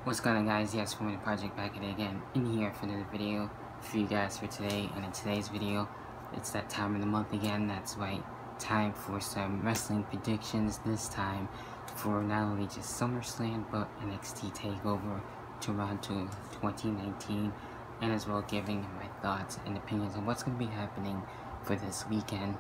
What's going on, guys? Yes, Fortminorproject back at it again in here for another video for you guys for today. And in today's video, it's that time of the month again. That's right, time for some wrestling predictions. This time for not only just SummerSlam but NXT Takeover Toronto 2019, and as well giving my thoughts and opinions on what's going to be happening for this weekend.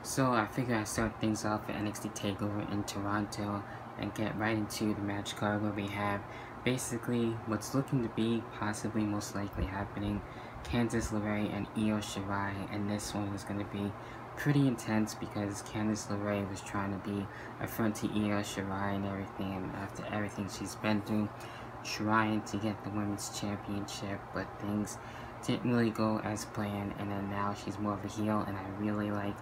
So I figure I'd start things off with NXT Takeover in Toronto and get right into the match card where we have basically what's looking to be possibly most likely happening, Candice LeRae and Io Shirai, and this one is going to be pretty intense because Candice LeRae was trying to be a front to Io Shirai and everything, and after everything she's been through, trying to get the women's championship, but things didn't really go as planned, and then now she's more of a heel, and I really like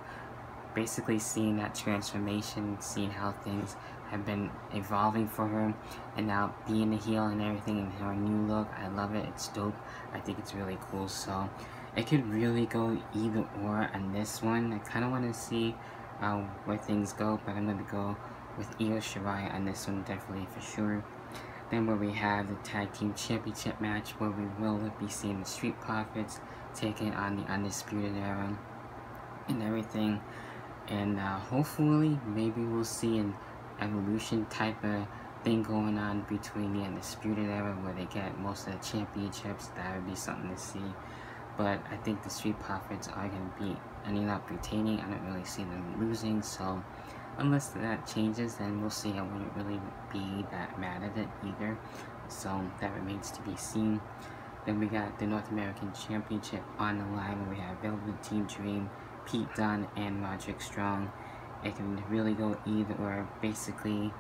basically seeing that transformation, seeing how things have been evolving for her, and now being a heel and everything, and her new look. I love it. It's dope. I think it's really cool. So it could really go either or on this one. I kind of want to see where things go, but I'm going to go with Io Shirai on this one, definitely for sure. Then where we have the Tag Team Championship match, where we will be seeing the Street Profits taking on the Undisputed Era and everything. And hopefully, maybe we'll see an evolution type of thing going on between the Undisputed Era, where they get most of the championships. That would be something to see. But I think the Street Profits are going to be ending up retaining. I don't really see them losing. So unless that changes, then we'll see. I wouldn't really be that mad at it either. So that remains to be seen. Then we got the North American Championship on the line, where we have Velveteen Dream, Pete Dunne, and Roderick Strong. It can really go either or. Basically,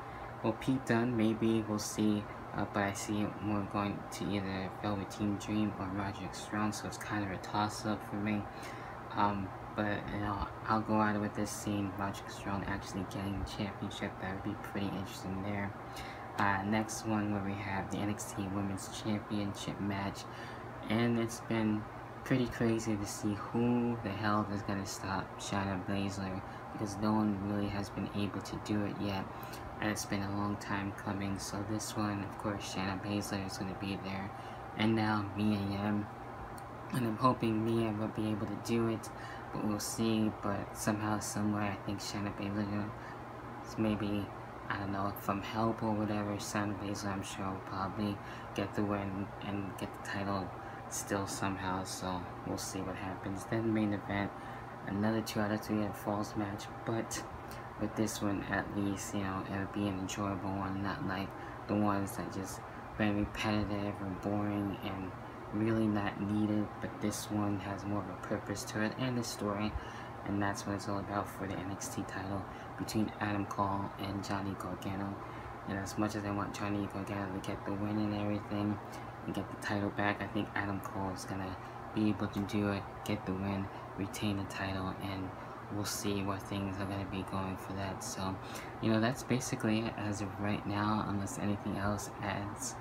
well, Pete Dunne, maybe we'll see, but I see it more going to either Velveteen Dream or Roderick Strong, so it's kind of a toss-up for me. But you know, I'll go out with this seeing Roderick Strong actually getting the championship. That would be pretty interesting there. Next one, where we have the NXT Women's Championship match, and it's been pretty crazy to see who the hell is going to stop Shayna Baszler, because no one really has been able to do it yet, and it's been a long time coming. So this one, of course, Shayna Baszler is going to be there, and now Mia Yim, and I'm hoping Mia will be able to do it, but we'll see. But somehow, somewhere, I think Shayna Baszler is maybe, I don't know, from help or whatever, Shayna Baszler, I'm sure, will probably get the win and get the title still somehow, so we'll see what happens. Then main event, another 2 out of 3 falls match, but with this one, at least, you know, it'll be an enjoyable one, not like the ones that just very repetitive or boring and really not needed. But this one has more of a purpose to it and a story, and that's what it's all about for the NXT title between Adam Cole and Johnny Gargano. And as much as I want Johnny Gargano to get the win and everything and get the title back, I think Adam Cole is gonna be able to do it, get the win, retain the title, and we'll see what things are gonna be going for that. So, you know, that's basically it as of right now, unless anything else adds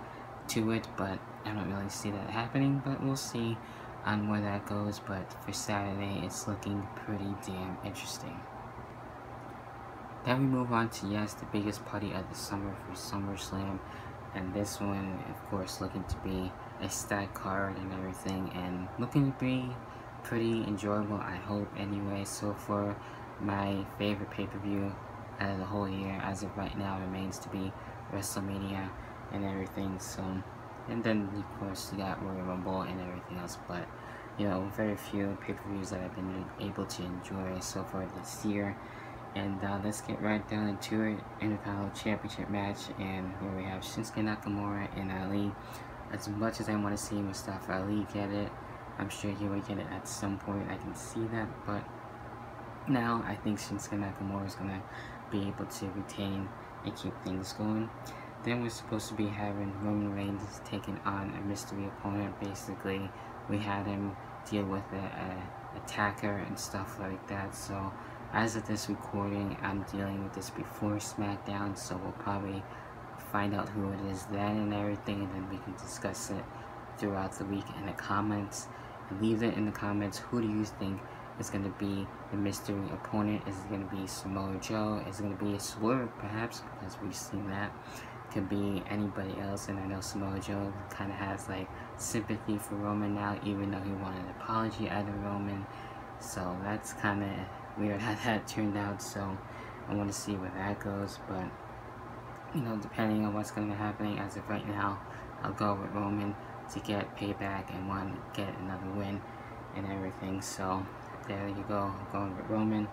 to it, but I don't really see that happening, but we'll see on where that goes. But for Saturday, it's looking pretty damn interesting. Then we move on to, yes, the biggest party of the summer for SummerSlam, and this one, of course, looking to be a stacked card and everything, and looking to be pretty enjoyable, I hope, anyway. So for my favorite pay-per-view out of the whole year, as of right now, remains to be WrestleMania and everything. So, and then, of course, you got Royal Rumble and everything else, but, you know, very few pay-per-views that I've been able to enjoy so far this year. And let's get right down into it. Intercontinental Championship match, and where we have Shinsuke Nakamura and Ali. As much as I want to see Mustafa Ali get it, I'm sure he will get it at some point. I can see that, but now I think Shinsuke Nakamura is going to be able to retain and keep things going. Then we're supposed to be having Roman Reigns taking on a mystery opponent. Basically, we had him deal with an attacker and stuff like that. So as of this recording, I'm dealing with this before SmackDown, so we'll probably find out who it is then and everything, and then we can discuss it throughout the week in the comments. And leave it in the comments, who do you think is going to be the mystery opponent? Is it going to be Samoa Joe? Is it going to be a Swerve, perhaps, because we've seen that could be anybody else, and I know Samoa Joe kind of has like sympathy for Roman now, even though he wanted an apology out of Roman. So that's kind of weird how that turned out. So I want to see where that goes, but you know, depending on what's going to be happening as of right now, I'll go with Roman to get payback and want to get another win and everything. So there you go, I'm going with Roman.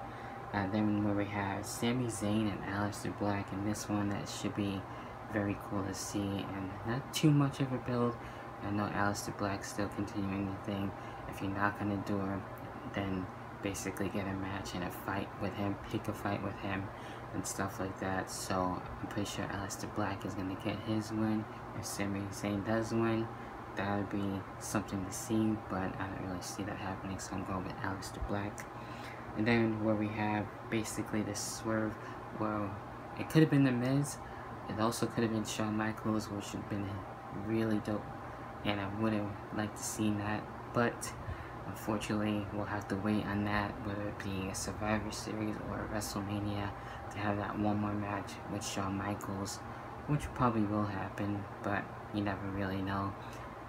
Then where we have Sami Zayn and Aleister Black, and this one that should be very cool to see, and not too much of a build. I know Aleister Black still continuing the thing. If you're not going to do it, then basically get a match and a fight with him, pick a fight with him and stuff like that. So I'm pretty sure Aleister Black is going to get his win. If Sami Zayn does win, that would be something to see, but I don't really see that happening, so I'm going with Aleister Black. And then where we have basically the swerve, well, it could have been The Miz, it also could have been Shawn Michaels, which would have been really dope, and I would have liked to see that, but unfortunately we'll have to wait on that, whether it be a Survivor Series or a WrestleMania, to have that one more match with Shawn Michaels, which probably will happen, but you never really know.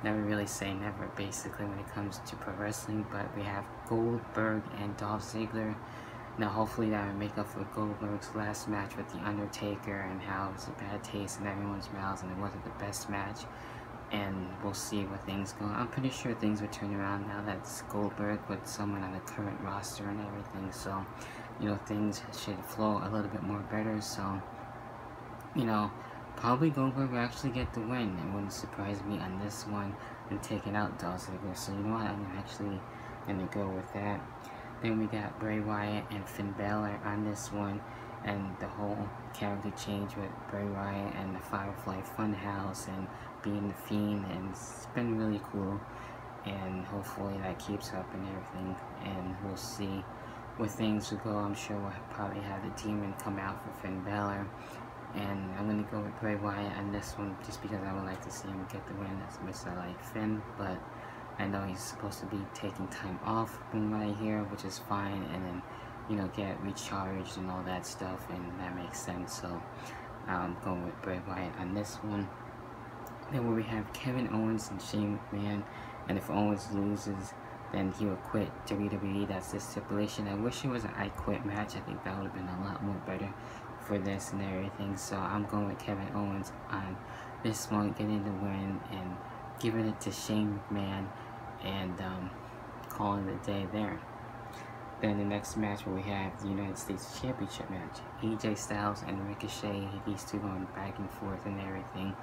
Never really say never, basically, when it comes to pro wrestling. But we have Goldberg and Dolph Ziggler. Now hopefully that will make up for Goldberg's last match with The Undertaker, and how it was a bad taste in everyone's mouths and it wasn't the best match. And we'll see where things go. I'm pretty sure things will turn around now that it's Goldberg with someone on the current roster and everything. So, you know, things should flow a little bit more better. So, you know, probably Goldberg will actually get the win. It wouldn't surprise me on this one and taking out Dolph Ziggler. So, you know what? I'm actually going to go with that. Then we got Bray Wyatt and Finn Balor on this one. And the whole character change with Bray Wyatt and the Firefly Funhouse and being the Fiend. And it's been really cool. And hopefully that keeps up and everything. And we'll see where things will go. I'm sure we'll probably have the Demon come out for Finn Balor. And I'm going to go with Bray Wyatt on this one just because I would like to see him get the win as much as I like Finn. But I know he's supposed to be taking time off from what I hear, which is fine. And then, you know, get recharged and all that stuff. And that makes sense. So I'm going with Bray Wyatt on this one. Then where we have Kevin Owens and Shane McMahon. And if Owens loses, then he will quit WWE. That's the stipulation. I wish it was an I Quit match. I think that would have been a lot more better for this and everything. So I'm going with Kevin Owens on this one, getting the win and giving it to Shane McMahon and calling it a day there. Then the next match where we have the United States Championship match, AJ Styles and Ricochet. These two going back and forth and everything.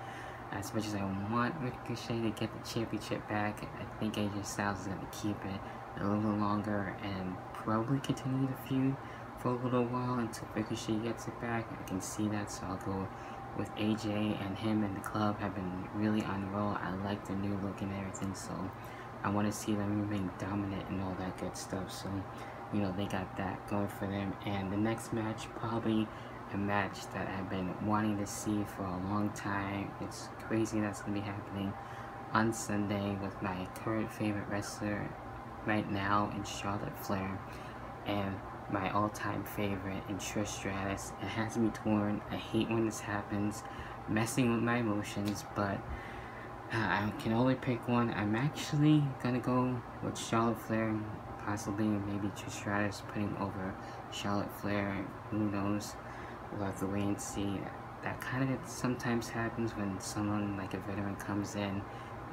As much as I want Ricochet to get the championship back, I think AJ Styles is going to keep it a little longer and probably continue the feud for a little while until Ricochet gets it back. I can see that, so I'll go with AJ, and him and the club have been really on the roll. I like the new look and everything, so I want to see them remain dominant and all that good stuff. So, you know, they got that going for them. And the next match, probably a match that I've been wanting to see for a long time. It's crazy that's going to be happening on Sunday with my current favorite wrestler right now in Charlotte Flair and my all-time favorite in Trish Stratus. It has me torn. I hate when this happens, messing with my emotions, but I can only pick one. I'm actually gonna go with Charlotte Flair, possibly maybe Trish Stratus putting over Charlotte Flair. Who knows? We'll have to wait and see. That kind of sometimes happens when someone like a veteran comes in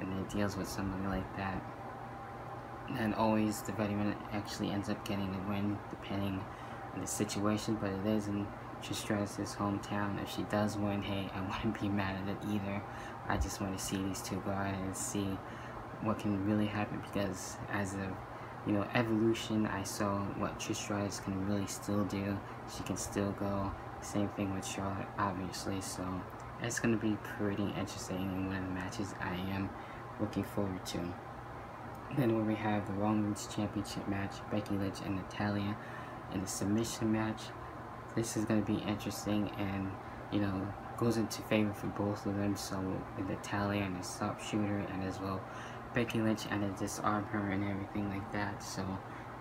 and it deals with somebody like that. And always the veteran actually ends up getting the win depending on the situation, but it is in Trish Stratus' hometown. If she does win, hey, I wouldn't be mad at it either. I just want to see these two go out and see what can really happen, because as a, you know, evolution, I saw what Trish Stratus can really still do. She can still go. Same thing with Charlotte, obviously. So it's going to be pretty interesting and one of the matches I am looking forward to. Then where we have the Raw Women's Championship match, Becky Lynch and Natalya in the submission match. This is going to be interesting and, you know, goes into favor for both of them. So with Natalya and the sharpshooter, and as well Becky Lynch and to disarm her and everything like that. So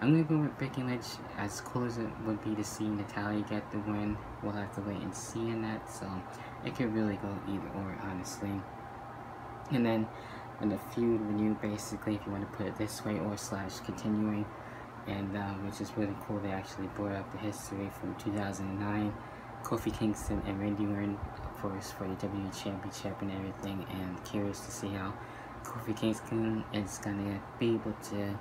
I'm gonna go with Becky Lynch. As cool as it would be to see Natalya get the win, we'll have to wait and see in that. So it could really go either or, honestly. And then in the feud renew, basically, if you want to put it this way, or slash continuing, and which is really cool. They actually brought up the history from 2009. Kofi Kingston and Randy Orton, of course, for the WWE Championship and everything. And curious to see how Kofi Kingston is gonna be able to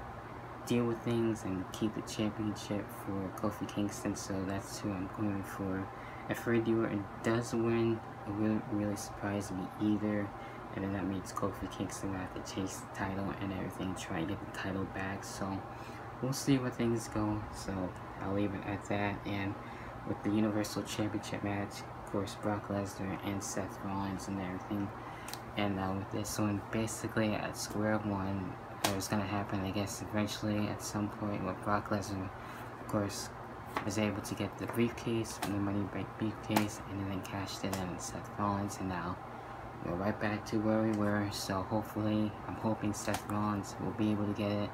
deal with things and keep the championship for Kofi Kingston. So that's who I'm going for. If Randy Orton does win, it wouldn't really surprise me either. And then that means Kofi Kingston will have to chase the title and everything, try to get the title back. So we'll see where things go. So I'll leave it at that. And with the Universal Championship match, of course, Brock Lesnar and Seth Rollins and everything. And with this one, basically at square one, it was going to happen, I guess, eventually at some point, where Brock Lesnar, of course, was able to get the briefcase from the Money Bank briefcase, and then cashed it in on Seth Rollins, and now we're right back to where we were. So hopefully, I'm hoping Seth Rollins will be able to get it.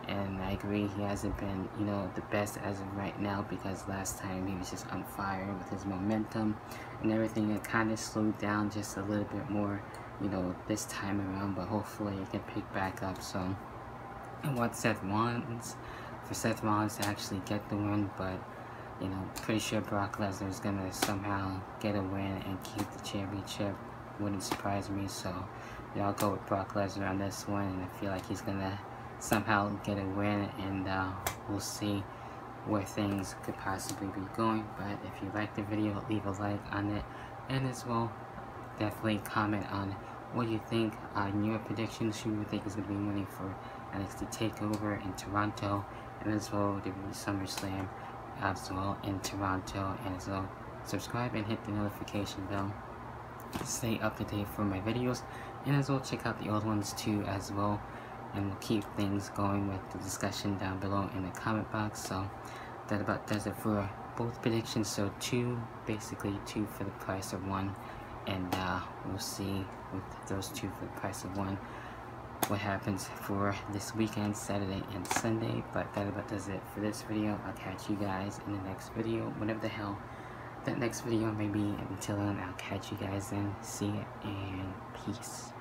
And I agree, he hasn't been, you know, the best as of right now, because last time he was just on fire with his momentum and everything. It kind of slowed down just a little bit more, you know, this time around, but hopefully he can pick back up. So I want Seth Rollins, for Seth Rollins to actually get the win, but, you know, pretty sure Brock Lesnar is going to somehow get a win and keep the championship. Wouldn't surprise me. So yeah, I'll go with Brock Lesnar on this one, and I feel like he's going to somehow get a win, and we'll see where things could possibly be going. But if you like the video, leave a like on it, and as well, definitely comment on what you think on your predictions, who you think is going to be winning for NXT Takeover in Toronto, and as well WWE SummerSlam as well in Toronto. And as well, subscribe and hit the notification bell to stay up to date for my videos, and as well check out the old ones too as well. And we'll keep things going with the discussion down below in the comment box. So that about does it for both predictions. So basically two for the price of one, and we'll see with those two for the price of one what happens for this weekend, Saturday and Sunday. But that about does it for this video. I'll catch you guys in the next video, whatever the hell that next video may be. Until then, I'll catch you guys then. See ya and peace.